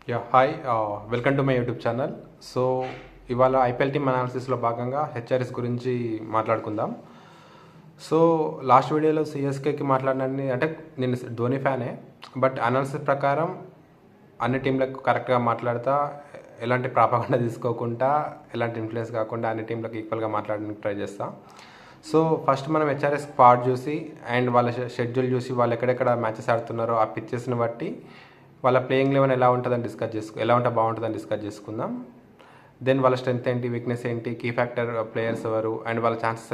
Hi. Welcome to my YouTube channel. So ఇవాళ IPL team అనాలిసిస్లో భాగంగా HRS గురించి మాట్లాడుకుందాం. సో లాస్ట్ వీడియోలో సిఎస్కేకి మాట్లాడినని అంటే నేను ధోని ఫ్యానే, బట్ అనాలిసిస్ ప్రకారం అన్ని టీంలకు కరెక్ట్గా మాట్లాడుతా, ఎలాంటి ప్రాపగండా తీసుకోకుండా, ఎలాంటి ఇన్ఫ్లుయెన్స్ కాకుండా అన్ని టీంలకు ఈక్వల్గా మాట్లాడడానికి ట్రై చేస్తా. సో ఫస్ట్ మనం హెచ్ఆర్ఎస్ స్క్వాడ్ చూసి అండ్ వాళ్ళ షెడ్యూల్ చూసి వాళ్ళు ఎక్కడెక్కడ మ్యాచెస్ ఆడుతున్నారో ఆ పిచ్చెస్ని బట్టి వాళ్ళ ప్లేయింగ్ లెవెన్ ఎలా ఉంటుందని ఎలా ఉంటే బాగుంటుందని డిస్కస్ చేసుకుందాం. దెన్ వాళ్ళ స్ట్రెంత్ ఏంటి, వీక్నెస్ ఏంటి, కీ ఫ్యాక్టర్ ప్లేయర్స్ ఎవరు అండ్ వాళ్ళ ఛాన్సెస్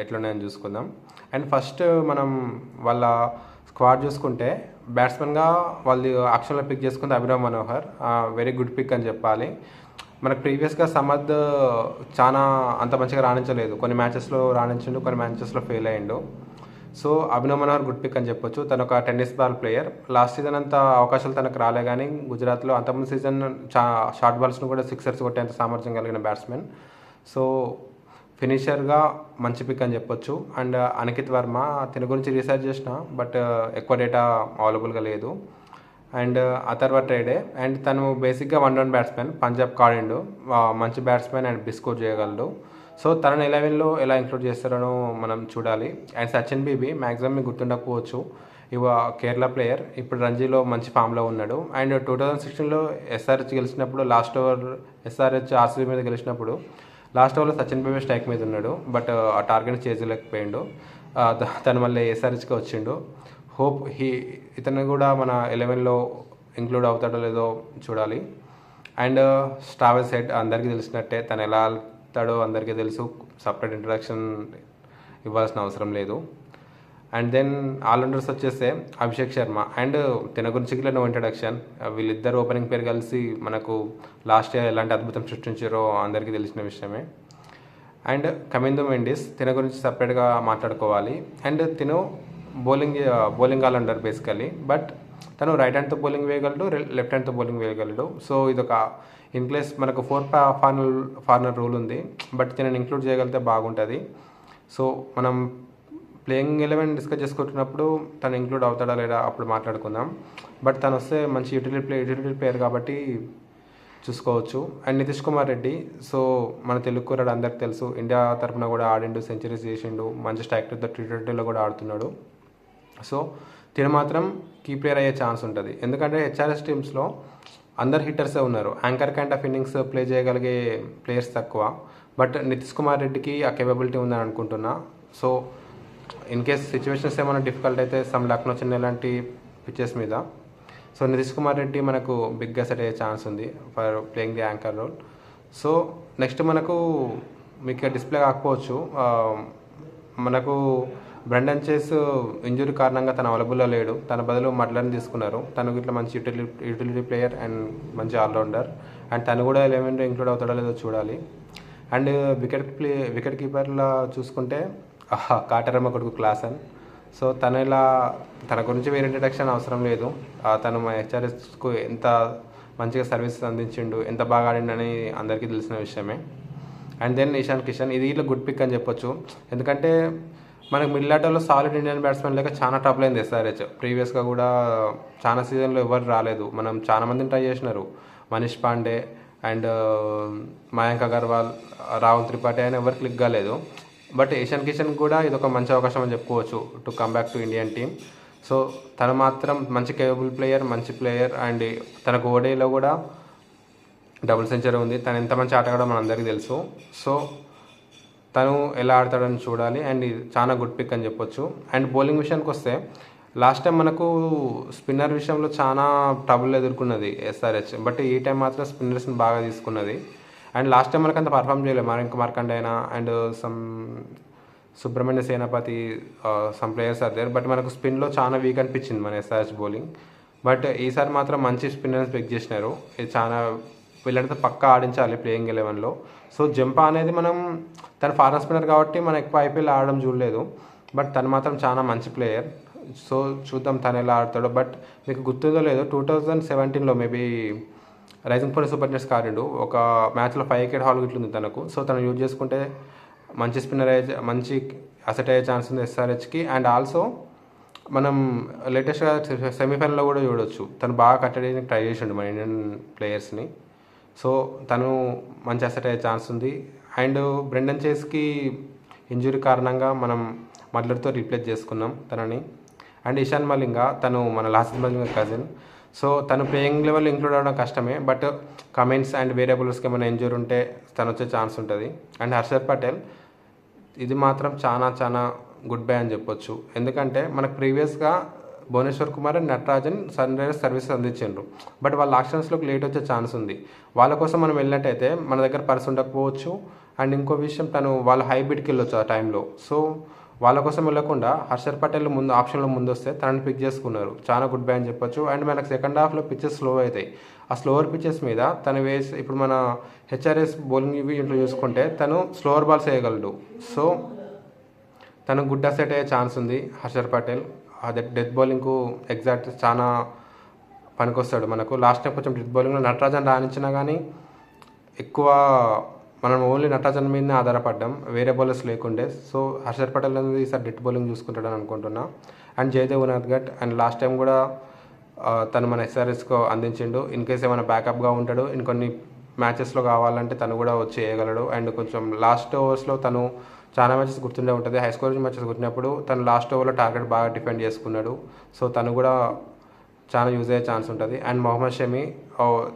ఎట్లున్నాయని చూసుకుందాం. అండ్ ఫస్ట్ మనం వాళ్ళ స్క్వాడ్ చూసుకుంటే బ్యాట్స్మెన్గా వాళ్ళు ఆప్షన్లో పిక్ చేసుకుంటే Abhinav Manohar very good pick అని చెప్పాలి. మనకు ప్రీవియస్గా సమద్ చాలా అంత మంచిగా రాణించలేదు, కొన్ని మ్యాచెస్లో రాణించిండు, కొన్ని మ్యాచెస్లో ఫెయిల్ అయ్యిండు. So Abhinav Manohar good pick అని చెప్పొచ్చు. తను ఒక tennis ball player. Last season అంత అవకాశాలు తనకు రాలే, కానీ గుజరాత్లో అంతకుముందు సీజన్ షార్ట్ బాల్స్ను కూడా సిక్సర్స్ కొట్టేంత సామర్థ్యం కలిగిన బ్యాట్స్మెన్. సో ఫినిషర్గా మంచి పిక్ అని చెప్పొచ్చు. అండ్ అనికిత్ వర్మ, తన గురించి రీసెర్చ్ చేసిన, బట్ ఎక్కువ డేటా అవైలబుల్గా లేదు. అండ్ అథర్వ ట్రేడే, అండ్ తను బేసిక్గా వన్ డౌన్ బ్యాట్స్మెన్, పంజాబ్ కాడిండు, మంచి బ్యాట్స్మెన్ అండ్ బిస్కోర్ చేయగలడు. సో తనని 11లో ఎలా ఇంక్లూడ్ చేస్తారనో మనం చూడాలి. అండ్ సచిన్ బీబీ మ్యాక్సిమం మీకు గుర్తుండకపోవచ్చు, కేరళ ప్లేయర్, ఇప్పుడు రంజీలో మంచి ఫామ్లో ఉన్నాడు. అండ్ 2016లో ఎస్ఆర్హెచ్ గెలిచినప్పుడు లాస్ట్ ఓవర్ ఎస్ఆర్హెచ్ ఆర్సీబీ మీద గెలిచినప్పుడు లాస్ట్ ఓవర్లో సచిన్ బీబీ స్ట్రైక్ మీద ఉన్నాడు, బట్ ఆ టార్గెట్ చేయలేకపోయిండు. తను మళ్ళీ ఎస్ఆర్హెచ్కి వచ్చిండు. హోప్ ఇతను కూడా మన 11లో ఇంక్లూడ్ అవుతాడో లేదో చూడాలి. అండ్ స్టావెస్ హెడ్ అందరికీ తెలిసినట్టే, తను ఎలా ఆడతాడో అందరికీ తెలుసు, సపరేట్ ఇంట్రడక్షన్ ఇవ్వాల్సిన అవసరం లేదు. అండ్ దెన్ ఆల్రౌండర్స్ వచ్చేస్తే అభిషేక్ శర్మ అండ్ తన గురించి నో ఇంట్రడక్షన్. వీళ్ళిద్దరు ఓపెనింగ్ పేరు కలిసి మనకు లాస్ట్ ఇయర్ ఎలాంటి అద్భుతం సృష్టించారో అందరికీ తెలిసిన విషయమే. అండ్ కమిందో మెండిస్, తన గురించి సపరేట్గా మాట్లాడుకోవాలి. అండ్ తిను బౌలింగ్ ఆల్రౌండర్ బేసికలీ, బట్ తను రైట్ హ్యాండ్తో బౌలింగ్ వేయగలడు, లెఫ్ట్ హ్యాండ్తో బౌలింగ్ వేయగలడు. సో ఇదొక ఇన్ కేస్ మనకు 4 ఫార్నర్ రూల్ ఉంది, బట్ తనని ఇంక్లూడ్ చేయగలిగితే బాగుంటుంది. సో మనం ప్లేయింగ్ 11 డిస్కస్ చేసుకుంటున్నప్పుడు తను ఇంక్లూడ్ అవుతాడా లేదా అప్పుడు మాట్లాడుకుందాం. బట్ తను వస్తే మంచి యూటిలిటీ ప్లేయర్ కాబట్టి చూసుకోవచ్చు. అండ్ నితీష్ కుమార్ రెడ్డి, సో మన తెలుగు కుర్రాడు అందరికి తెలుసు, ఇండియా తరఫున కూడా ఆడిండు, సెంచరీస్ చేసిండు, మంచి స్ట్రైక్ రేట్తో T20లో కూడా ఆడుతున్నాడు. సో తిను మాత్రం కీ ప్లేయర్ అయ్యే ఛాన్స్ ఉంటుంది, ఎందుకంటే హెచ్ఆర్ఎస్ టీమ్స్లో అందరు హిట్టర్సే ఉన్నారు, anchor kind of innings play చేయగలిగే ప్లేయర్స్ తక్కువ. బట్ నితీష్ కుమార్ రెడ్డికి ఆ కేపబిలిటీ ఉందని అనుకుంటున్నా. సో ఇన్ కేస్ సిచ్యువేషన్స్ ఏమైనా డిఫికల్ట్ అయితే లక్నో చెన్నై లాంటి పిచ్చెస్ మీద, సో నితీష్ కుమార్ రెడ్డి మనకు బిగ్గా సెట్ అయ్యే ఛాన్స్ ఉంది for playing the anchor role. So next మనకు మీకు డిస్ప్లే కాకపోవచ్చు, మనకు బ్రెండన్ చేస్ ఇంజురీ కారణంగా తను అవైలబుల్లో లేడు, తన బదులు మడ్లని తీసుకున్నారు. తను ఇట్లా మంచి యూటిలిటీ ప్లేయర్ అండ్ మంచి ఆల్రౌండర్, అండ్ తను కూడా 11లో ఇంక్లూడ్ అవుతాడో లేదో చూడాలి. అండ్ వికెట్ కీపర్లో చూసుకుంటే కాటరమ్మ కొడుకు క్లాసన్. సో తన గురించి వేరే ఇంట్రడక్షన్ అవసరం లేదు, తను మా హెచ్ఆర్ఎస్కు ఎంత మంచిగా సర్వీస్ అందించిండు, ఎంత బాగా ఆడిండని అందరికీ తెలిసిన విషయమే. అండ్ దెన్ ఇషాన్ కిషన్, ఇది ఇట్లా గుడ్ పిక్ అని చెప్పొచ్చు, ఎందుకంటే మనకు మిడిల్ ఆర్డర్లో సాలిడ్ ఇండియన్ బ్యాట్స్మెన్ లేక చాలా ట్రబుల్ అయింది ఎస్ఆర్హెచ్. ప్రీవియస్గా కూడా చాలా సీజన్లో ఎవరు రాలేదు, మనం చాలా మందిని ట్రై చేసినారు, మనీష్ పాండే అండ్ మయాంక్ అగర్వాల్, రాహుల్ త్రిపాఠి అయినా ఎవరు క్లిక్ కాలేదు. బట్ ఇషాన్ కిషన్ కూడా ఇది ఒక మంచి అవకాశం అని చెప్పుకోవచ్చు to come back to Indian team. So తను మాత్రం మంచి కేపబుల్ ప్లేయర్, మంచి ప్లేయర్, అండ్ తనకు ఓడీలో కూడా డబుల్ సెంచరీ ఉంది. తను ఎంత మంచి ఆటగాడో మనందరికీ తెలుసు. సో తను ఎలా ఆడతాడని చూడాలి, అండ్ ఇది చాలా గుడ్ పిక్ అని చెప్పొచ్చు. అండ్ బౌలింగ్ విషయానికి వస్తే లాస్ట్ టైం మనకు స్పిన్నర్ విషయంలో చాలా ట్రబుల్ ఎదుర్కొన్నది ఎస్ఆర్హెచ్, బట్ ఈ టైం మాత్రం స్పిన్నర్స్ని బాగా తీసుకున్నది. అండ్ లాస్ట్ టైం మనకు అంత పర్ఫామ్ చేయలేదు, మరింక మార్కండే అయినా and Subrahmanya Senapathi, some players are there, but మనకు స్పిన్లో చాలా వీక్ అనిపించింది మన ఎస్ఆర్హెచ్ బౌలింగ్. బట్ ఈసారి మాత్రం మంచి స్పిన్నర్స్ పిక్ చేసినారు, ఇది చాలా వీళ్ళంతా పక్కా ఆడించాలి ప్లేయింగ్ 11లో. సో జంపా అనేది మనం తన ఫారెన్ స్పిన్నర్ కాబట్టి మనం ఎక్కువ ఐపీఎల్ ఆడడం చూడలేదు, బట్ తను మాత్రం చాలా మంచి ప్లేయర్. సో చూద్దాం తను ఎలా ఆడతాడో. బట్ మీకు గుర్తుందో లేదో 2017లో మేబీ రైజింగ్ పుణె సూపర్ జెయింట్స్కి ఆడిండు, ఒక మ్యాచ్లో 5 వికెట్ హాల్ ఇట్లుంది తనకు. సో తను యూజ్ చేసుకుంటే మంచి స్పిన్నర్ మంచి అసెట్ అయ్యే ఛాన్స్ ఉంది ఎస్ఆర్హెచ్కి. అండ్ ఆల్సో మనం లేటెస్ట్గా సెమీఫైనల్లో కూడా చూడొచ్చు, తను బాగా కట్టడానికి ట్రై చేసిండు మన ఇండియన్ ప్లేయర్స్ని. సో తను మంచి అసెట్ అయ్యే ఛాన్స్ ఉంది. అండ్ బ్రెండన్ చేస్కి ఇంజురీ కారణంగా మనం మల్లర్తో రీప్లేస్ చేసుకున్నాం తనని. అండ్ ఇషాన్ మలింగ తను మన లాసిత్ మలింగ కజిన్. సో తను ప్లేయింగ్ లెవెల్ ఇంక్లూడ్ అవ్వడం కష్టమే, బట్ కమెంట్స్ అండ్ వేరే బౌలర్స్కి ఏమైనా ఇంజూరీ ఉంటే తను వచ్చే ఛాన్స్ ఉంటుంది. అండ్ హర్షద్ పటేల్ ఇది మాత్రం చాలా చాలా గుడ్ బై అని చెప్పొచ్చు. ఎందుకంటే మనకు ప్రీవియస్గా Bhuvneshwar Kumar and Natarajan Sunrisers services అందించారు, బట్ వాళ్ళ ఆక్షన్స్లోకి లేట్ వచ్చే ఛాన్స్ ఉంది. వాళ్ళ కోసం మనం వెళ్ళినట్టయితే మన దగ్గర పర్స్ ఉండకపోవచ్చు. అండ్ ఇంకో విషయం, తను వాళ్ళ హైబ్రిడ్కి వెళ్ళొచ్చు ఆ టైంలో. సో వాళ్ళ కోసం వెళ్ళకుండా హర్షద్ పటేల్ ముందు ఆప్షన్లో ముందు వస్తే తనని పిక్ చేసుకున్నారు. చాలా గుడ్ బై అని చెప్పొచ్చు. అండ్ మనకు సెకండ్ హాఫ్లో పిచ్చెస్ స్లో అవుతాయి. ఆ స్లోవర్ పిచ్చెస్ మీద తను వేసి, ఇప్పుడు మన హెచ్ఆర్ఎస్ బౌలింగ్ ఇవి ఇంట్లో చూసుకుంటే తను స్లోవర్ బాల్స్ వేయగలడు. సో తను గుడ్ అసెట్ అయ్యే ఛాన్స్ ఉంది హర్షద్ పటేల్. అదే డెత్ బౌలింగ్కు ఎగ్జాక్ట్ చాలా పనికొస్తాడు మనకు. లాస్ట్ టైం కొంచెం డెత్ బౌలింగ్లో నటరాజన్ రాణించినా కానీ ఎక్కువ మనం ఓన్లీ నటరాజన్ మీదనే ఆధారపడ్డాం, వేరే బౌలర్స్ లేకుండే. సో హర్షద్ పటేల్ అనేది ఈసారి డెత్ బౌలింగ్ చూసుకుంటాడని అనుకుంటున్నా. And Jaydev Unadkat and last time కూడా తను మన ఎస్ఆర్ఎస్కు అందించిండు. ఇన్ కేస్ ఏమైనా బ్యాకప్గా ఉంటాడు, ఇంకొన్ని మ్యాచెస్లో కావాలంటే తను కూడా వచ్చి వేయగలడు. అండ్ కొంచెం లాస్ట్ ఓవర్స్లో తను చాలా మ్యాచెస్ గుర్తుండే ఉంటుంది, హై స్కోరింగ్ మ్యాచెస్ గుర్తున్నప్పుడు తను లాస్ట్ ఓవర్లో టార్గెట్ బాగా డిఫెండ్ చేసుకున్నాడు. సో తను కూడా చాలా యూజ్ అయ్యే ఛాన్స్ ఉంటుంది. అండ్ మొహమ్మద్ షమి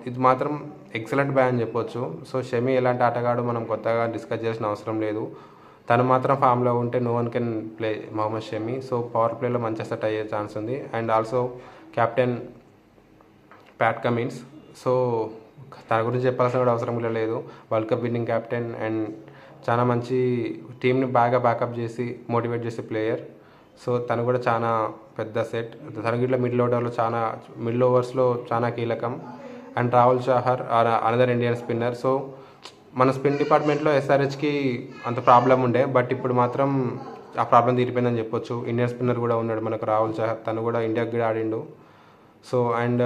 ఇది మాత్రం ఎక్సలెంట్ బ్యాన్ అని చెప్పొచ్చు. సో షమి ఎలాంటి ఆటగాడు మనం కొత్తగా డిస్కస్ చేసిన అవసరం లేదు, తను మాత్రం ఫామ్లో ఉంటే no one can play Mohammed Shami. So power ప్లేలో మంచి సెట్ అయ్యే ఛాన్స్ ఉంది. And also captain Pat Cummins. So తన గురించి చెప్పాల్సిన కూడా అవసరం కూడా లేదు, world cup winning captain and చాలా మంచి టీంని బాగా బ్యాకప్ చేసి మోటివేట్ చేసే ప్లేయర్. సో తను కూడా చాలా పెద్ద సెట్. తనకి ఇట్లా మిడిల్ ఓవర్స్లో చాలా కీలకం. And Rahul Chahar another Indian spinner. So మన స్పిన్ డిపార్ట్మెంట్లో ఎస్ఆర్హెచ్కి అంత ప్రాబ్లం ఉండే, బట్ ఇప్పుడు మాత్రం ఆ ప్రాబ్లం తీరిపోయిందని చెప్పొచ్చు. ఇండియన్ స్పిన్నర్ కూడా ఉన్నాడు మనకు రాహుల్ చహర్, తను కూడా ఇండియాకి కూడా ఆడిండు. సో అండ్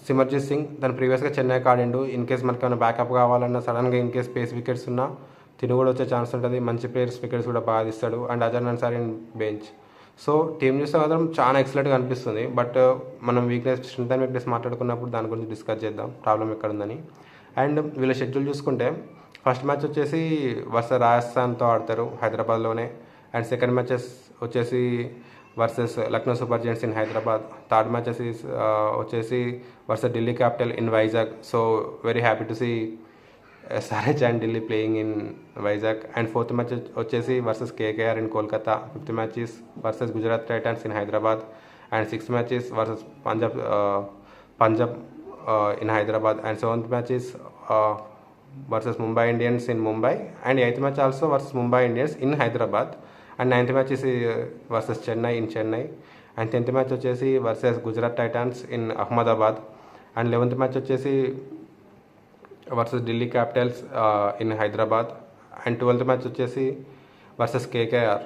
సిమర్జిత్ సింగ్ తను ప్రీవియస్గా చెన్నైకి ఆడిండు. ఇన్ కేస్ మనకి ఏమైనా బ్యాకప్ కావాలన్నా సడన్గా ఇన్ కేస్ పేస్ వికెట్స్ ఉన్నా తిను కూడా వచ్చే ఛాన్స్ ఉంటుంది. మంచి ప్లేయర్స్ వికెట్స్ కూడా బాగా తీస్తాడు. And Azhar Ansari in bench. So team చూస్తే మాత్రం చాలా ఎక్సలెంట్గా అనిపిస్తుంది. బట్ మనం స్ట్రెంత్ అండ్ వీక్నెస్ మాట్లాడుకున్నప్పుడు దాని గురించి డిస్కస్ చేద్దాం, ప్రాబ్లం ఎక్కడ ఉందని. అండ్ వీళ్ళ షెడ్యూల్ చూసుకుంటే ఫస్ట్ మ్యాచ్ వచ్చేసి వర్సెస్ రాజస్థాన్తో ఆడతారు హైదరాబాద్లోనే. అండ్ సెకండ్ మ్యాచెస్ వచ్చేసి versus Lucknow Super Giants in Hyderabad. Third match వచ్చేసి versus Delhi Capital in Vizag. So very happy to see SRH and Delhi playing in Vizag. And fourth match వచ్చేసి versus KKR in Kolkata. Fifth match is versus Gujarat Titans in Hyderabad. And sixth match is versus Punjab in Hyderabad. And seventh match is versus Mumbai Indians in Mumbai. And eighth match also versus Mumbai Indians in Hyderabad. And ninth match is versus Chennai in Chennai. And tenth match వచ్చేసి versus Gujarat Titans in Ahmedabad. And 11th match వచ్చేసి versus Delhi Capitals in Hyderabad. And 12th match వచ్చేసి versus KKR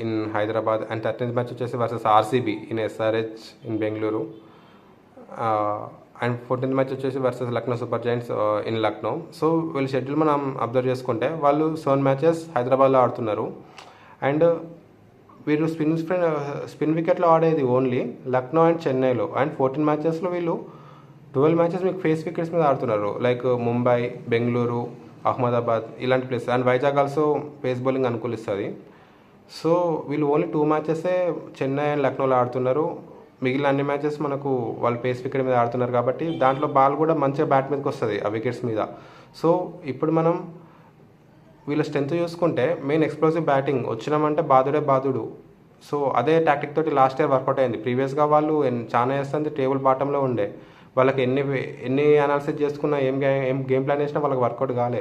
in Hyderabad. And 13th match వచ్చేసి versus RCB in SRH in Bengaluru. And 14th match వచ్చేసి versus Lucknow Super Giants in Lucknow. So వీళ్ళ schedule మనం observe చేసుకుంటే వాళ్ళు 7 matches హైదరాబాద్లో ఆడుతున్నారు. అండ్ వీళ్ళు స్పిన్ వికెట్లో ఆడేది ఓన్లీ లక్నో అండ్ చెన్నైలో. అండ్ 14 మ్యాచెస్లో వీళ్ళు 12 మ్యాచెస్ మీకు ఫేస్ వికెట్స్ మీద ఆడుతున్నారు, లైక్ ముంబై, బెంగళూరు, అహ్మదాబాద్ ఇలాంటి places. And Vizag also pace bowling అనుకూలిస్తుంది. సో వీళ్ళు ఓన్లీ 2 మ్యాచెసే చెన్నై అండ్ లక్నోలో ఆడుతున్నారు. మిగిలిన అన్ని మ్యాచెస్ మనకు వాళ్ళు పేస్ వికెట్ మీద ఆడుతున్నారు కాబట్టి దాంట్లో బాల్ కూడా మంచిగా బ్యాట్ మీదకి వస్తుంది ఆ వికెట్స్ మీద. సో ఇప్పుడు మనం వీళ్ళ స్ట్రెంత్ చూసుకుంటే మెయిన్ ఎక్స్ప్లోజివ్ బ్యాటింగ్ వచ్చినామంటే బాదుడు. సో అదే టాక్టిక్ తోటి లాస్ట్ ఇయర్ వర్కౌట్ అయింది. ప్రీవియస్గా వాళ్ళు చాలా చేస్తుంది టేబుల్ బాటంలో ఉండే, వాళ్ళకి ఎన్ని అనాలిసిస్ చేసుకున్నా ఏం గేమ్ ప్లాన్ చేసినా వాళ్ళకి వర్కౌట్ కాలే.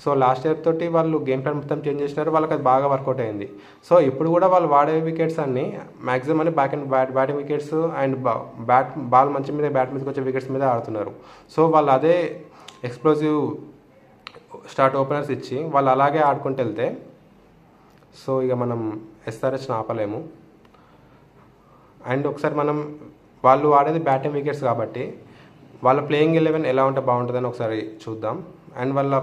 సో లాస్ట్ ఇయర్ తోటి వాళ్ళు గేమ్ ప్లాన్ మొత్తం చేంజ్ చేసినారు, వాళ్ళకి అది బాగా వర్కౌట్ అయింది. సో ఇప్పుడు కూడా వాళ్ళు వాడే వికెట్స్ అన్ని మ్యాక్సిమం అని బ్యాటింగ్ వికెట్స్ అండ్ బాల్ మంచి మీద బ్యాట్ మీదకి వచ్చే వికెట్స్ మీద ఆడుతున్నారు. సో వాళ్ళు అదే ఎక్స్ప్లోజివ్ స్టార్ట్ ఓపెనర్స్ ఇచ్చి వాళ్ళు అలాగే ఆడుకుంటూ వెళ్తే సో ఇక మనం SRHని ఆపలేము. అండ్ ఒకసారి మనం వాళ్ళు ఆడేది బ్యాటింగ్ వికెట్స్ కాబట్టి వాళ్ళ ప్లేయింగ్ 11 ఎలా ఉంటే బాగుంటుందని ఒకసారి చూద్దాం. అండ్ వాళ్ళ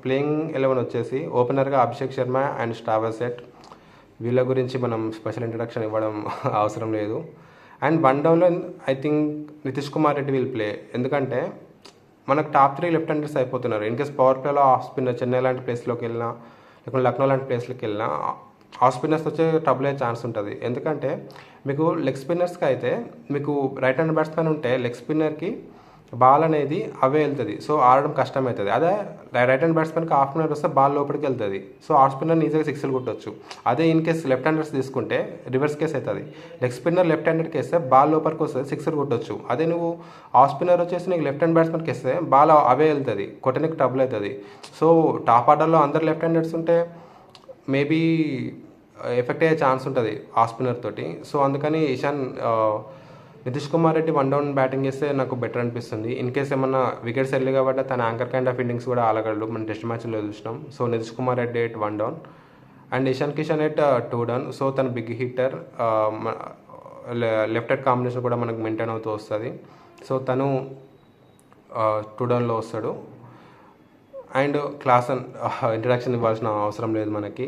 ప్లేయింగ్ 11 వచ్చేసి ఓపెనర్గా అభిషేక్ శర్మ అండ్ స్టావర్ సెట్, వీళ్ళ గురించి మనం స్పెషల్ ఇంట్రడక్షన్ ఇవ్వడం అవసరం లేదు. అండ్ వన్ డౌన్లో I think Nitish Kumar Reddy will play. ఎందుకంటే మనకు టాప్ 3 లెఫ్ట్ హ్యాండర్స్ అయిపోతున్నారు. ఇన్ కేస్ పవర్ ప్లేలో ఆఫ్ స్పిన్నర్ చెన్నై లాంటి ప్లేస్లోకి వెళ్ళినా లేకుంటే లక్నో లాంటి ప్లేస్లోకి వెళ్ళినా ఆఫ్ స్పిన్నర్స్ వచ్చే ట్రబుల్ అయ్యే ఛాన్స్ ఉంటుంది. ఎందుకంటే మీకు లెగ్ స్పిన్నర్స్కి అయితే మీకు రైట్ హ్యాండ్ బ్యాట్స్మెన్ ఉంటే లెగ్ స్పిన్నర్కి బాల్ అనేది అవే వెళ్తుంది. సో ఆడడం కష్టమవుతుంది. అదే రైట్ హ్యాండ్ బ్యాట్స్మెన్కి హాఫ్ స్పిన్నర్ వస్తే బాల్ లోపలికి వెళ్తుంది. సో ఆఫ్ స్పిన్నర్ ఈజీగా సిక్స్లు కొట్టవచ్చు. అదే ఇన్ కేస్ లెఫ్ట్ హ్యాండర్స్ తీసుకుంటే రివర్స్ కేస్ అవుతుంది. లెగ్ స్పిన్నర్ లెఫ్ట్ హ్యాండర్కి వేస్తే బాల్ లోపలికి వస్తుంది, సిక్స్లు కొట్టవచ్చు. అదే నువ్వు ఆఫ్ స్పిన్నర్ వచ్చేసి నీకు లెఫ్ట్ హ్యాండ్ బ్యాట్స్మెన్కి వేస్తే బాల్ అవే వెళ్తుంది, కొట్టడానికి ట్రబుల్ అవుతుంది. సో టాప్ ఆర్డర్లో అందరు లెఫ్ట్ హ్యాండర్స్ ఉంటే మేబీ ఎఫెక్ట్ అయ్యే ఛాన్స్ ఉంటుంది ఆఫ్ స్పిన్నర్ తోటి. సో అందుకని Nitish Kumar Reddy one down batting చేస్తే నాకు బెటర్ అనిపిస్తుంది. ఇన్ కేస్ ఏమన్నా వికెట్స్ వెళ్ళి కాబట్టి తన యాంకర్ కైండ్ ఆఫ్ ఇన్నింగ్స్ కూడా ఆలగలడు, మనం టెస్ట్ మ్యాచ్లో చూసినాం. So Nitish Kumar Reddy at one down and Ishan Kishan at 2 down. So తన big hitter, left head combination కూడా మనకు మెయింటైన్ అవుతూ వస్తుంది. సో తను 2 డౌన్లో వస్తాడు. అండ్ క్లాసన్ ఇంట్రడక్షన్ ఇవ్వాల్సిన అవసరం లేదు మనకి.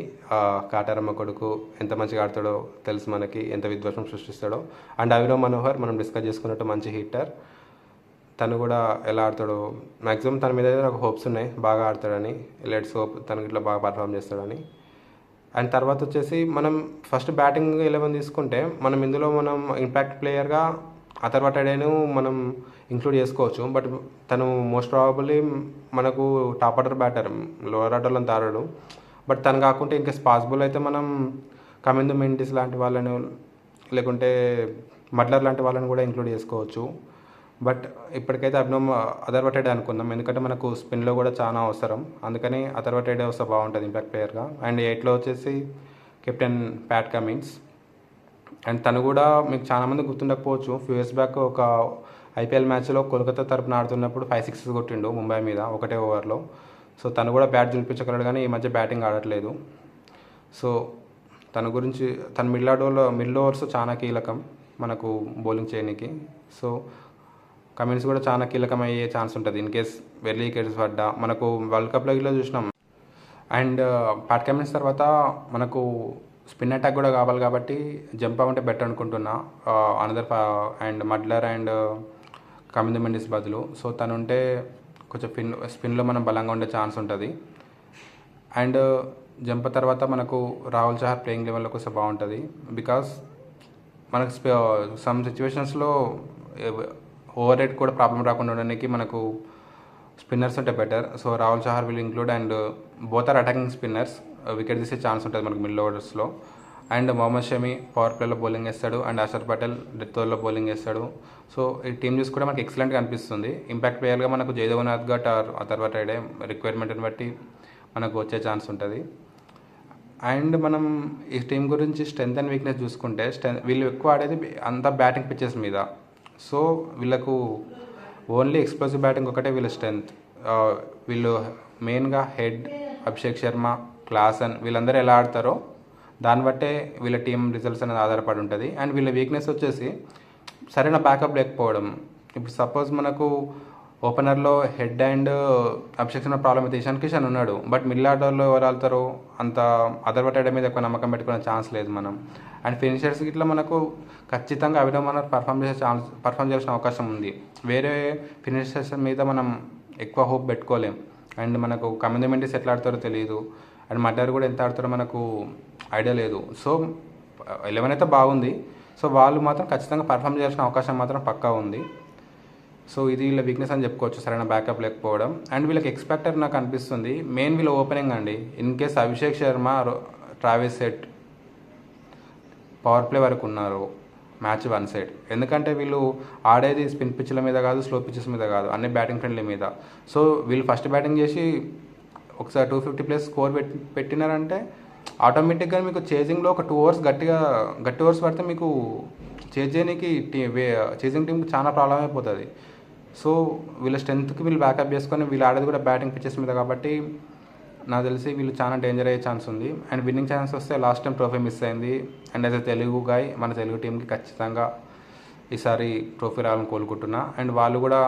కాటారమ్మ కొడుకు ఎంత మంచిగా ఆడతాడో తెలుసు మనకి, ఎంత విధ్వంసం సృష్టిస్తాడో. అండ్ అవినవ్ మనోహర్ మనం డిస్కస్ చేసుకున్నట్టు మంచి హిట్టర్. తను కూడా ఎలా ఆడతాడో మ్యాక్సిమం తన మీద నాకు హోప్స్ ఉన్నాయి, బాగా ఆడతాడని. లెట్స్ హోప్ తనకి ఇట్లా బాగా పర్ఫామ్ చేస్తాడని. అండ్ తర్వాత వచ్చేసి మనం ఫస్ట్ బ్యాటింగ్ 11 తీసుకుంటే మనం ఇందులో మనం ఇంపాక్ట్ ప్లేయర్గా అథర్వ టైడేను మనం ఇంక్లూడ్ చేసుకోవచ్చు. బట్ తను మోస్ట్ ప్రాబబ్లీ మనకు టాప్ ఆర్డర్ బ్యాటర్, లోవర్ ఆర్డర్లో అంత ఆడాడు. బట్ తను కాకుంటే ఇంకేస్ పాసిబుల్ అయితే మనం కమిందు మెండిస్ లాంటి వాళ్ళని లేకుంటే మడ్లర్ లాంటి వాళ్ళని కూడా ఇంక్లూడ్ చేసుకోవచ్చు. బట్ ఇప్పటికైతే అథర్వ టైడే అనుకుందాం, ఎందుకంటే మనకు స్పిన్లో కూడా చాలా అవసరం. అందుకని అథర్వ టైడే వస్తే బాగుంటుంది ఇంపాక్ట్ ప్లేయర్గా. అండ్ 8లో వచ్చేసి కెప్టెన్ ప్యాట్ కమిన్స్. అండ్ తను కూడా మీకు చాలామంది గుర్తుండకపోవచ్చు, ఫ్యూ ఇయర్స్ బ్యాక్ ఒక ఐపీఎల్ మ్యాచ్లో కోల్కతా తరపున ఆడుతున్నప్పుడు 5 6 కొట్టిండు ముంబై మీద ఒకటే ఓవర్లో. సో తను కూడా బ్యాట్ చూపించగలడు, కానీ ఈ మధ్య బ్యాటింగ్ ఆడట్లేదు. సో తన గురించి తన మిడిల్ ఓవర్స్ చాలా కీలకం మనకు బౌలింగ్ చేయడానికి. సో కమిన్స్ కూడా చాలా కీలకం అయ్యే ఛాన్స్ ఉంటుంది ఇన్ కేస్ వెర్లీ వికెట్స్ పడ్డా. మనకు వరల్డ్ కప్లో ఇలా చూసినాం. అండ్ ప్యాట్ కమిన్స్ తర్వాత మనకు స్పిన్ అటాక్ కూడా కావాలి కాబట్టి జంప్ అవ్వంటే బెటర్ అనుకుంటున్నా another and Mulder and Kamindu Mendis బదులు. సో తను ఉంటే కొంచెం స్పిన్లో మనం బలంగా ఉండే ఛాన్స్ ఉంటుంది. అండ్ జంప్ తర్వాత మనకు రాహుల్ చహర్ ప్లేయింగ్ లెవెల్లోకి వస్తే బాగుంటుంది. బికాస్ మనకు సమ్ సిచ్యువేషన్స్లో ఓవర్ రేట్ కూడా ప్రాబ్లం రాకుండా ఉండడానికి మనకు స్పిన్నర్స్ ఉంటే better. So Rahul Chahar will include and both are attacking spinners, wicket తీసే ఛాన్స్ ఉంటుంది మనకు మిడిల్ ఓవర్స్లో. అండ్ మొహమ్మద్ షమి పవర్ ప్లేలో బౌలింగ్ వేస్తాడు అండ్ అక్షర్ పటేల్ డెత్ ఓవర్లో బౌలింగ్ వేస్తాడు. సో ఈ టీం చూసి కూడా మనకు ఎక్సలెంట్గా అనిపిస్తుంది. ఇంపాక్ట్ ప్లేయర్గా మనకు జయదేవనాథ్ గట్ అథర్వ టైడే రిక్వైర్మెంట్ని బట్టి మనకు వచ్చే ఛాన్స్ ఉంటుంది. అండ్ మనం ఈ టీం గురించి స్ట్రెంత్ అండ్ వీక్నెస్ చూసుకుంటే వీళ్ళు ఎక్కువ ఆడేది అంతా బ్యాటింగ్ పిచ్చెస్ మీద. సో వీళ్ళకు ఓన్లీ ఎక్స్ప్లోసివ్ బ్యాటింగ్ ఒకటే వీళ్ళ స్ట్రెంత్. వీళ్ళు మెయిన్గా హెడ్, అభిషేక్ శర్మ, క్లాసన్ వీళ్ళందరూ ఎలా ఆడతారో దాన్ని బట్టే వీళ్ళ టీం రిజల్ట్స్ అనేది ఆధారపడి ఉంటుంది. అండ్ వీళ్ళ వీక్నెస్ వచ్చేసి సరైన బ్యాకప్ లేకపోవడం. ఇప్పుడు సపోజ్ మనకు ఓపెనర్లో Head and Abhishek Sharma problem అయితే ఇషాన్ కిషన్ ఉన్నాడు, బట్ మిడిల్ ఆర్డర్లో ఎవరు ఆడతారో అంత అథర్వ టైడే మీద ఎక్కువ నమ్మకం పెట్టుకునే ఛాన్స్ లేదు మనం. అండ్ ఫినిషర్స్ ఇట్లా మనకు ఖచ్చితంగా అవినవ్ మనర్ పర్ఫామ్ చేయాల్సిన అవకాశం ఉంది. వేరే ఫినిషర్స్ మీద మనం ఎక్కువ హోప్ పెట్టుకోలేం. అండ్ మనకు కమిందు మెండిస్ ఎట్లా ఆడతారో తెలియదు, అండ్ మడ్లర్ కూడా ఎంత ఆడతారో మనకు ఐడియా లేదు. సో 11 అయితే బాగుంది. సో వాళ్ళు మాత్రం ఖచ్చితంగా పర్ఫామ్ చేయాల్సిన అవకాశం మాత్రం పక్కా ఉంది. సో ఇది వీళ్ళ వీక్నెస్ అని చెప్పుకోవచ్చు, సరైన బ్యాకప్ లేకపోవడం. అండ్ వీళ్ళకి ఎక్స్పెక్టర్ నాకు అనిపిస్తుంది మెయిన్ వీళ్ళ ఓపెనింగ్ అండి. In case Abhishek Sharma, Travis head power play వరకు ఉన్నారు మ్యాచ్ 1 సైడ్. ఎందుకంటే వీళ్ళు ఆడేది స్పిన్ పిచ్ల మీద కాదు, స్లో పిచ్చెస్ మీద కాదు, అన్ని బ్యాటింగ్ ఫ్రెండ్లీ మీద. సో వీళ్ళు ఫస్ట్ బ్యాటింగ్ చేసి ఒకసారి 250+ స్కోర్ పెట్టినారంటే ఆటోమేటిక్గా మీకు చేజింగ్లో ఒక 2 ఓవర్స్ గట్టి ఓవర్స్ పడితే మీకు చేజ్ చేయడానికి చేజింగ్ టీంకి చాలా ప్రాబ్లం అయిపోతుంది. సో వీళ్ళ స్ట్రెంత్కి వీళ్ళు బ్యాకప్ చేసుకొని వీళ్ళు ఆడేది కూడా బ్యాటింగ్ పిచ్చెస్ మీద కాబట్టి నాకు తెలిసి వీళ్ళు చాలా డేంజర్ అయ్యే ఛాన్స్ ఉంది. అండ్ విన్నింగ్ ఛాన్స్ వస్తే లాస్ట్ టైం ట్రోఫీ మిస్ అయింది. And as a Telugu guy మన తెలుగు టీంకి ఖచ్చితంగా ఈసారి ట్రోఫీ రావాలని కోరుకుంటున్నా. అండ్ వాళ్ళు కూడా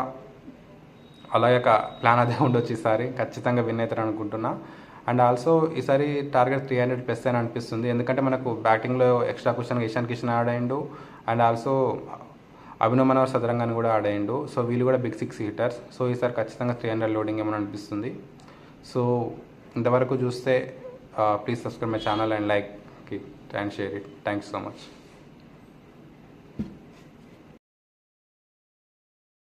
అలాగే ప్లాన్ అదే ఉండొచ్చు, ఈసారి ఖచ్చితంగా విన్ అవుతారు అనుకుంటున్నా. అండ్ ఆల్సో ఈసారి టార్గెట్ 300+ అని అనిపిస్తుంది, ఎందుకంటే మనకు బ్యాటింగ్లో ఎక్స్ట్రా క్వశ్చన్ ఇషాన్ కిషన్ ఆడాయిండు అండ్ ఆల్సో అభినవ్ మనోహర్ సదరంగాన్ని కూడా ఆడాయిండు. సో వీళ్ళు కూడా బిగ్ 6 హిట్టర్స్. సో ఈసారి ఖచ్చితంగా 300 లోడింగ్ ఏమని అనిపిస్తుంది. సో ఇంతవరకు చూస్తే please subscribe my channel and like it and share it. Thanks so much.